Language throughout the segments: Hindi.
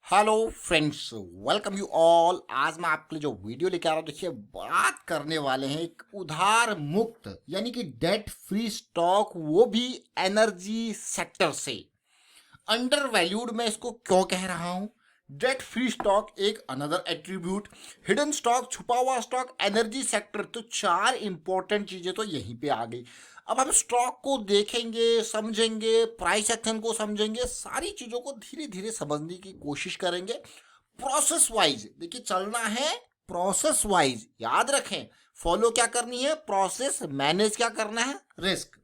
Hello friends, welcome you all. आज मैं आपके लिए जो वीडियो लेके आ रहा हूँ, देखिए बात करने वाले हैं एक उधार मुक्त यानी कि डेट फ्री स्टॉक, वो भी एनर्जी सेक्टर से। अंडर वैल्यूड मैं इसको क्यों कह रहा हूं? डेट फ्री स्टॉक एक अनदर एट्रीब्यूट, हिडन स्टॉक छुपा हुआ स्टॉक, एनर्जी सेक्टर, तो चार इंपॉर्टेंट चीजें तो यहीं पे आ गई। अब हम स्टॉक को देखेंगे, समझेंगे, प्राइस एक्शन को समझेंगे, सारी चीजों को धीरे धीरे समझने की कोशिश करेंगे। प्रोसेस वाइज देखिए चलना है, प्रोसेस वाइज याद रखें। फॉलो क्या करनी है? प्रोसेस। मैनेज क्या करना है? रिस्क।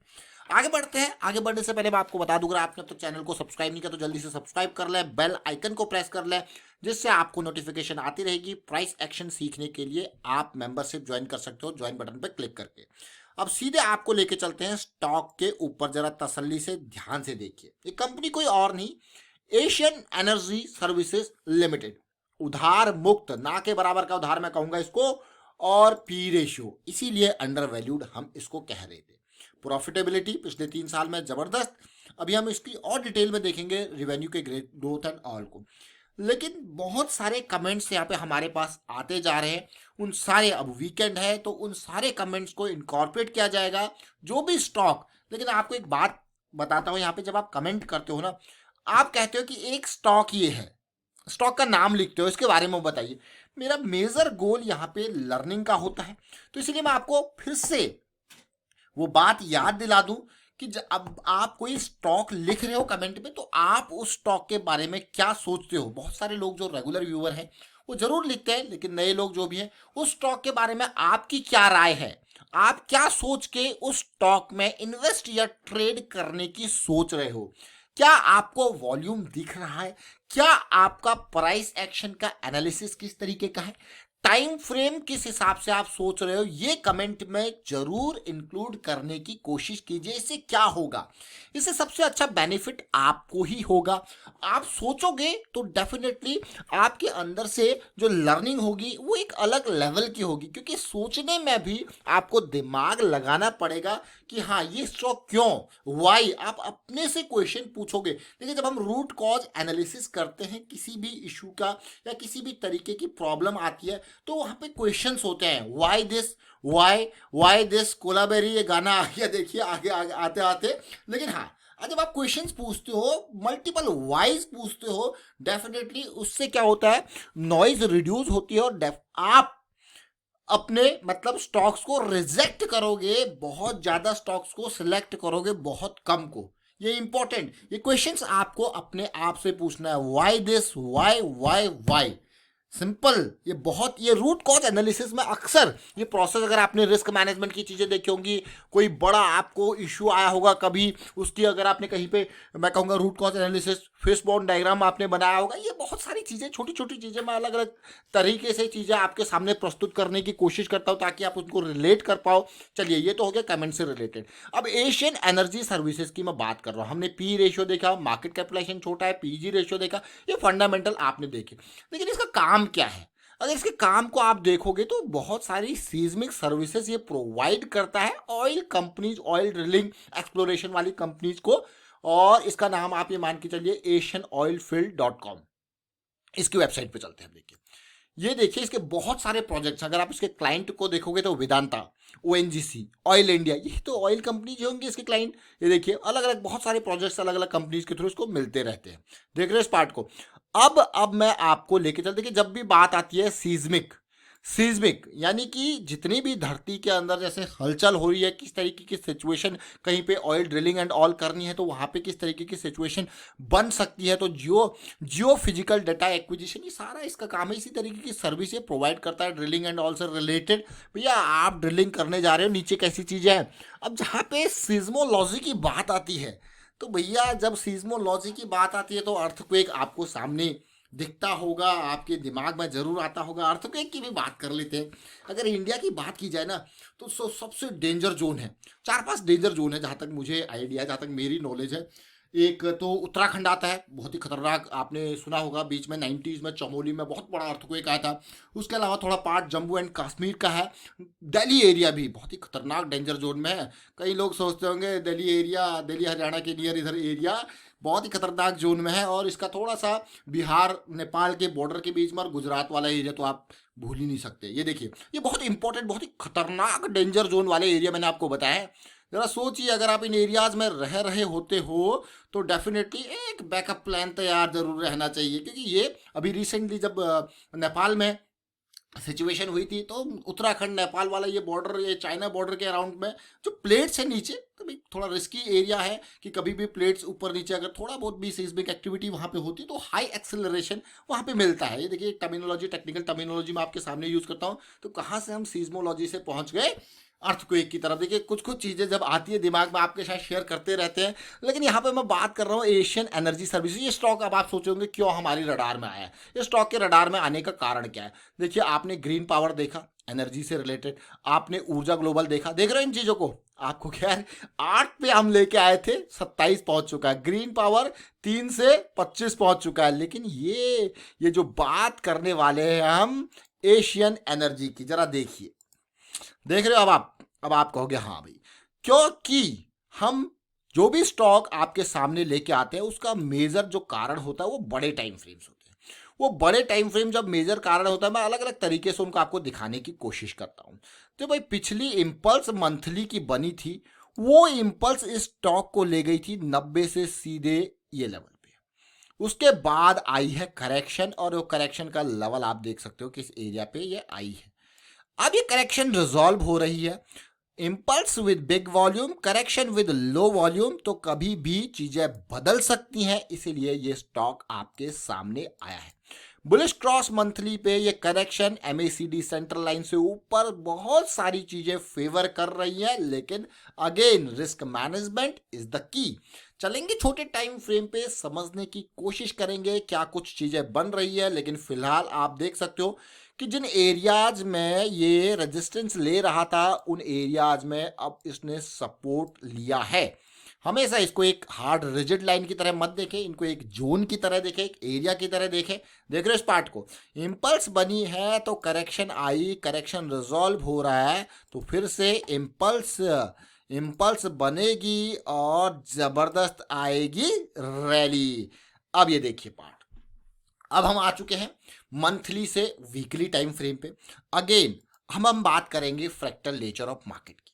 आगे बढ़ते हैं। आगे बढ़ने से पहले मैं आपको बता दूं, अगर आपने तो चैनल को सब्सक्राइब नहीं किया तो जल्दी से सब्सक्राइब कर लें, बेल आइकन को प्रेस कर लें, जिससे आपको नोटिफिकेशन आती रहेगी। प्राइस एक्शन सीखने के लिए आप मेंबरशिप ज्वाइन कर सकते हो, ज्वाइन बटन पर क्लिक करके। अब सीधे आपको लेके चलते हैं स्टॉक के ऊपर, जरा तसल्ली से ध्यान से देखिए। ये कंपनी कोई और नहीं, एशियन एनर्जी सर्विसेज लिमिटेड। उधार मुक्त, ना के बराबर का उधार मैं कहूंगा इसको, और पी रेशियो, इसीलिए अंडर वैल्यूड हम इसको कह रहे थे। प्रॉफिटेबिलिटी पिछले 3 साल में जबरदस्त। अभी हम इसकी और डिटेल में देखेंगे रिवेन्यू के ग्रोथ एंड ऑल को। लेकिन बहुत सारे कमेंट्स यहाँ पे हमारे पास आते जा रहे हैं, उन सारे, अब वीकेंड है तो उन सारे कमेंट्स को इनकॉर्पोरेट किया जाएगा जो भी स्टॉक। लेकिन आपको एक बात बताता हूँ, यहाँ पे जब आप कमेंट करते हो ना, आप कहते हो कि एक स्टॉक ये है, स्टॉक का नाम लिखते हो, इसके बारे में बताइए। मेरा मेजर गोल यहाँ पे लर्निंग का होता है, तो इसलिए मैं आपको फिर से वो बात याद दिला दूं कि अब आप कोई स्टॉक लिख रहे हो कमेंट में, तो आप उस स्टॉक के बारे में क्या सोचते हो। बहुत सारे लोग जो रेगुलर व्यूअर हैं वो जरूर लिखते हैं, लेकिन नए लोग जो भी हैं, उस स्टॉक के बारे में आपकी क्या राय है? आप क्या सोच के उस स्टॉक में इन्वेस्ट या ट्रेड करने की सोच रहे हो? क्या आपको वॉल्यूम दिख रहा है? क्या आपका प्राइस एक्शन का एनालिसिस किस तरीके का है? टाइम फ्रेम किस हिसाब से आप सोच रहे हो? ये कमेंट में जरूर इंक्लूड करने की कोशिश कीजिए। इससे क्या होगा? इससे सबसे अच्छा बेनिफिट आपको ही होगा। आप सोचोगे तो डेफिनेटली आपके अंदर से जो लर्निंग होगी वो एक अलग लेवल की होगी, क्योंकि सोचने में भी आपको दिमाग लगाना पड़ेगा कि हाँ ये स्टॉक क्यों, वाई, आप अपने से क्वेश्चन पूछोगे। लेकिन जब हम रूट कॉज एनालिसिस करते हैं किसी भी इशू का या किसी भी तरीके की प्रॉब्लम आती है, तो वहां पे क्वेश्चंस होते हैं, why this, why this Kolaveri, ये गाना आ गया देखिए आगे आगे आते आते। लेकिन हाँ, जब आप क्वेश्चंस पूछते हो, मल्टीपल वाइज पूछते हो, डेफिनेटली उससे क्या होता है, नॉइज रिड्यूस होती है, और आप अपने मतलब स्टॉक्स को रिजेक्ट करोगे, बहुत ज्यादा स्टॉक्स को सिलेक्ट करोगे, बहुत कम को। ये इंपॉर्टेंट, ये क्वेश्चंस आपको अपने आप से पूछना है, व्हाई दिस, व्हाई। सिंपल, ये बहुत, ये रूट कॉज एनालिसिस में अक्सर ये प्रोसेस, अगर आपने रिस्क मैनेजमेंट की चीज़ें देखी होंगी, कोई बड़ा आपको इशू आया होगा कभी, उसकी अगर आपने कहीं पे, मैं कहूँगा root cause analysis, fishbone diagram आपने बनाया होगा, ये बहुत सारी चीज़ें, छोटी छोटी चीज़ें मैं अलग अलग तरीके से चीज़ें आपके सामने प्रस्तुत करने की कोशिश करता हूँ ताकि आप उनको रिलेट कर पाओ। चलिए, ये तो हो गया कमेंट से रिलेटेड। अब एशियन एनर्जी सर्विसेज की मैं बात कर रहा हूँ। हमने पी रेशियो देखा, मार्केट कैपिटलाइजेशन छोटा है, पीजी रेशियो देखा, ये फंडामेंटल आपने देखे। लेकिन इसका काम क्या है? अगर इसके काम को आप देखोगे तो बहुत सारी सीज्मिक सर्विसेज ये प्रोवाइड करता है oil companies, oil drilling exploration वाली कंपनीज को। और इसका नाम आप ये मान के चलिए asianoilfield.com। इसकी वेबसाइट पे चलते हैं, देखिए, ये देखिए इसके बहुत सारे प्रोजेक्ट्स। अगर आप इसके क्लाइंट को देखोगे तो वेदांता, ओएनजीसी, ऑयल इंडिया, ये तो ऑयल कंपनी जो होंगी इसके क्लाइंट। ये देखिए अलग अलग बहुत सारे प्रोजेक्ट्स अलग अलग कंपनीज के थ्रू इसको मिलते रहते हैं। देख रहे हो इस पार्ट को? अब मैं आपको लेके चलते कि जब भी बात आती है सीज्मिक, सीज्मिक यानी कि जितनी भी धरती के अंदर जैसे हलचल हो रही है, किस तरीके की सिचुएशन, कहीं पे ऑयल ड्रिलिंग एंड ऑल करनी है तो वहाँ पे किस तरीके की सिचुएशन बन सकती है, तो जियो फिजिकल डाटा एक्विजिशन, ये सारा इसका काम है। इसी तरीके की सर्विस ये प्रोवाइड करता है ड्रिलिंग एंड ऑल से रिलेटेड। भैया आप ड्रिलिंग करने जा रहे हो, नीचे कैसी चीज़ें हैं। अब जहाँ पे सीज्मोलॉजी की बात आती है, तो भैया जब सीज्मोलॉजी की बात आती है तो अर्थक्वेक आपको सामने दिखता होगा, आपके दिमाग में जरूर आता होगा। अर्थक्वेक की भी बात कर लेते हैं। अगर इंडिया की बात की जाए ना, तो सबसे डेंजर जोन है, 4-5 डेंजर जोन है जहाँ तक मुझे आइडिया, जहाँ तक मेरी नॉलेज है। एक तो उत्तराखंड आता है, बहुत ही खतरनाक, आपने सुना होगा बीच में 90s में चमोली में बहुत बड़ा अर्थक्वेक आया था। उसके अलावा थोड़ा पार्ट जम्मू एंड कश्मीर का है। दिल्ली एरिया भी बहुत ही खतरनाक डेंजर जोन में है। कई लोग सोचते होंगे दिल्ली एरिया, दिल्ली हरियाणा के नियर इधर एरिया बहुत ही खतरनाक जोन में है, और इसका थोड़ा सा बिहार नेपाल के बॉर्डर के बीच में और गुजरात वाला एरिया तो आप भूल ही नहीं सकते। ये देखिए, ये बहुत इंपॉर्टेंट, बहुत ही खतरनाक डेंजर जोन वाले एरिया मैंने आपको बताया है। जरा सोचिए, अगर आप इन एरियाज में रह रहे होते हो तो डेफिनेटली एक बैकअप प्लान तैयार जरूर रहना चाहिए, क्योंकि ये अभी रिसेंटली जब नेपाल में सिचुएशन हुई थी तो उत्तराखंड नेपाल वाला ये बॉर्डर, ये चाइना बॉर्डर के अराउंड में जो प्लेट्स है नीचे, कभी थोड़ा रिस्की एरिया है कि कभी भी प्लेट्स ऊपर नीचे अगर थोड़ा बहुत भी सीस्मिक एक्टिविटी वहाँ पे होती तो हाई एक्सेलरेशन वहाँ पे मिलता है। ये देखिए टर्मिनोलॉजी, टेक्निकल टर्मिनोलॉजी मैं आपके सामने यूज करता हूँ। तो कहाँ से हम सीज्मोलॉजी से पहुँच गए अर्थक्वेक की तरफ। देखिए कुछ कुछ चीज़ें जब आती है दिमाग में आपके साथ शेयर करते रहते हैं, लेकिन यहाँ पे मैं बात कर रहा हूँ एशियन एनर्जी सर्विसेज। ये स्टॉक अब आप सोचोगे क्यों हमारी रडार में आया है, इस स्टॉक के रडार में आने का कारण क्या है। देखिए आपने ग्रीन पावर देखा, एनर्जी से रिलेटेड, आपने ऊर्जा ग्लोबल देखा, देख रहे हो इन चीज़ों को। आपको क्या है, 8 पे हम लेके आए थे, 27 पहुंच चुका है। ग्रीन पावर 3 से 25 पहुंच चुका है। लेकिन ये जो बात करने वाले हैं हम एशियन एनर्जी की, जरा देखिए, देख रहे हो अब आप कहोगे हाँ भाई, क्योंकि हम जो भी स्टॉक आपके सामने लेके आते हैं उसका मेजर जो कारण होता है वो बड़े टाइम फ्रेम्स होते हैं। वो बड़े टाइम फ्रेम जब मेजर कारण होता है, मैं अलग अलग तरीके से उनको आपको दिखाने की कोशिश करता हूँ। तो भाई पिछली इम्पल्स मंथली की बनी थी, वो इम्पल्स इस स्टॉक को ले गई थी 90 से सीधे ये लेवल पे। उसके बाद आई है करेक्शन, और वो करेक्शन का लेवल आप देख सकते हो किस एरिया पे ये आई है। अब ये करेक्शन रिजॉल्व हो रही है। Impulse with big volume, correction with low volume, तो कभी भी चीजें बदल सकती हैं, इसीलिए ये स्टॉक आपके सामने आया है। बुलिश क्रॉस मंथली पे ये करेक्शन एमएसीडी सेंट्रल लाइन से ऊपर बहुत सारी चीजें फेवर कर रही है, लेकिन again risk management is the key. चलेंगे छोटे टाइम फ्रेम पे, समझने की कोशिश करेंगे क्या कुछ चीजें बन रही है। लेकिन फिलहाल आप देख सकते हो कि जिन एरियाज में ये रेजिस्टेंस ले रहा था उन एरियाज में अब इसने सपोर्ट लिया है। हमेशा इसको एक हार्ड रिजिड लाइन की तरह मत देखें, इनको एक जोन की तरह देखें, एक एरिया की तरह देखें। देख रहे हो इस पार्ट को, इम्पल्स बनी है तो करेक्शन आई, करेक्शन रिजॉल्व हो रहा है, तो फिर से इम्पल्स इम्पल्स बनेगी और जबरदस्त आएगी रैली। अब ये देखिए पार्ट, अब हम आ चुके हैं मंथली से वीकली टाइम फ्रेम पे। अगेन हम बात करेंगे फ्रैक्टल नेचर ऑफ मार्केट की।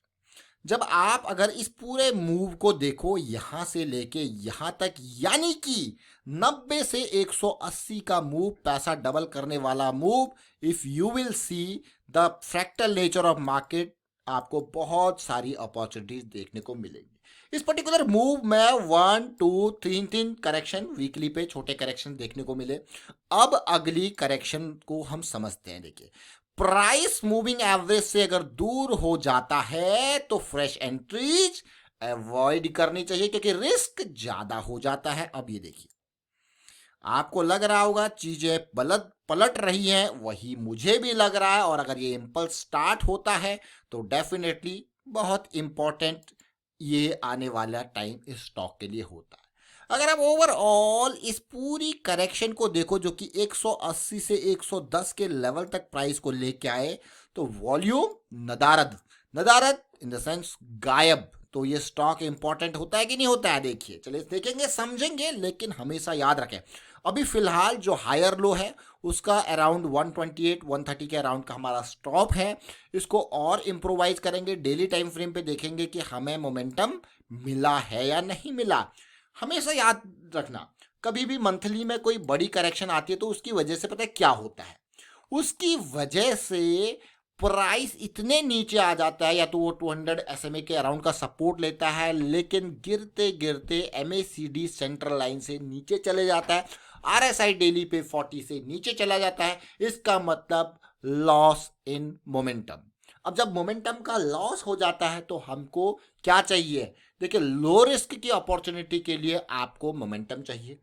जब आप अगर इस पूरे मूव को देखो यहां से लेके यहां तक, यानी कि 90 से 180 का मूव, पैसा डबल करने वाला move, if you will see the fractal nature of market, आपको बहुत सारी अपॉर्चुनिटीज देखने को मिलेंगी। इस पर्टिकुलर मूव में 1 2 3 करेक्शन वीकली पे छोटे करेक्शन देखने को मिले। अब अगली करेक्शन को हम समझते हैं। देखिए प्राइस मूविंग एवरेज से अगर दूर हो जाता है तो फ्रेश एंट्रीज अवॉइड करनी चाहिए, क्योंकि रिस्क ज्यादा हो जाता है। अब ये देखिए, आपको लग रहा होगा चीजें पलट रही हैं, वही मुझे भी लग रहा है। और अगर ये इम्पल्स स्टार्ट होता है तो डेफिनेटली बहुत इंपॉर्टेंट ये आने वाला टाइम इस स्टॉक के लिए होता है। अगर आप ओवरऑल इस पूरी करेक्शन को देखो जो कि 180 से 110 के लेवल तक प्राइस को लेके आए, तो वॉल्यूम नदारद, नदारद इन द सेंस गायब। तो ये स्टॉक इंपॉर्टेंट होता है कि नहीं होता है, देखिए चलिए देखेंगे समझेंगे। लेकिन हमेशा याद रखें अभी फिलहाल जो हायर लो है उसका अराउंड 128 130 के अराउंड का हमारा स्टॉप है। इसको और इम्प्रोवाइज करेंगे, डेली टाइम फ्रेम पे देखेंगे कि हमें मोमेंटम मिला है या नहीं मिला। हमेशा याद रखना कभी भी मंथली में कोई बड़ी करेक्शन आती है तो उसकी वजह से पता है क्या होता है, उसकी वजह से प्राइस इतने नीचे आ जाता है, या तो वो 200 SMA के अराउंड का सपोर्ट लेता है, लेकिन गिरते गिरते MACD सेंट्रल लाइन से नीचे चले जाता है, RSI डेली पे 40 से नीचे चला जाता है। इसका मतलब लॉस इन मोमेंटम। अब जब मोमेंटम का लॉस हो जाता है तो हमको क्या चाहिए, देखिए लो रिस्क की अपॉर्चुनिटी के लिए आपको मोमेंटम चाहिए,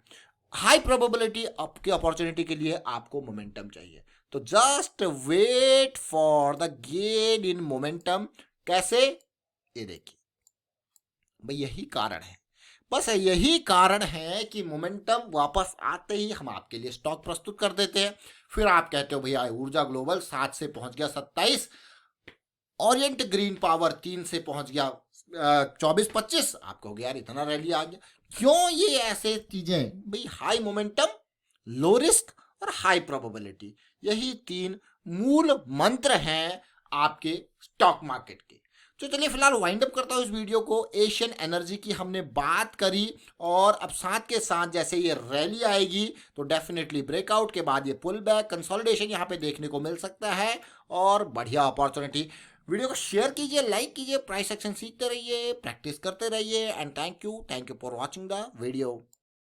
हाई प्रोबेबिलिटी आपकी अपॉर्चुनिटी के लिए आपको मोमेंटम चाहिए। तो just wait for the gain in momentum. कैसे, ये देखिए भाई यही कारण है। बस यही कारण है कि मोमेंटम वापस आते ही हम आपके लिए स्टॉक प्रस्तुत कर देते हैं। फिर आप कहते हो भैया ऊर्जा ग्लोबल 7 से पहुंच गया 27, ओरिएंट ग्रीन पावर 3 से पहुंच गया 24-25, आप कहोगे यार इतना रैली आ गया। क्यों ये ऐसे चीजें भाई? हाई मोमेंटम, लो रिस्क और हाई प्रोबेबिलिटी, यही 3 मूल मंत्र हैं आपके स्टॉक मार्केट के। तो चलिए फिलहाल वाइंड अप करता हूँ इस वीडियो को। एशियन एनर्जी की हमने बात करी, और अब साथ के साथ जैसे ये रैली आएगी तो डेफिनेटली ब्रेकआउट के बाद ये पुल बैक कंसोलिडेशन यहाँ पे देखने को मिल सकता है, और बढ़िया अपॉर्चुनिटी। वीडियो को शेयर कीजिए, लाइक कीजिए, प्राइस एक्शन सीखते रहिए, प्रैक्टिस करते रहिए, and thank you for watching the video.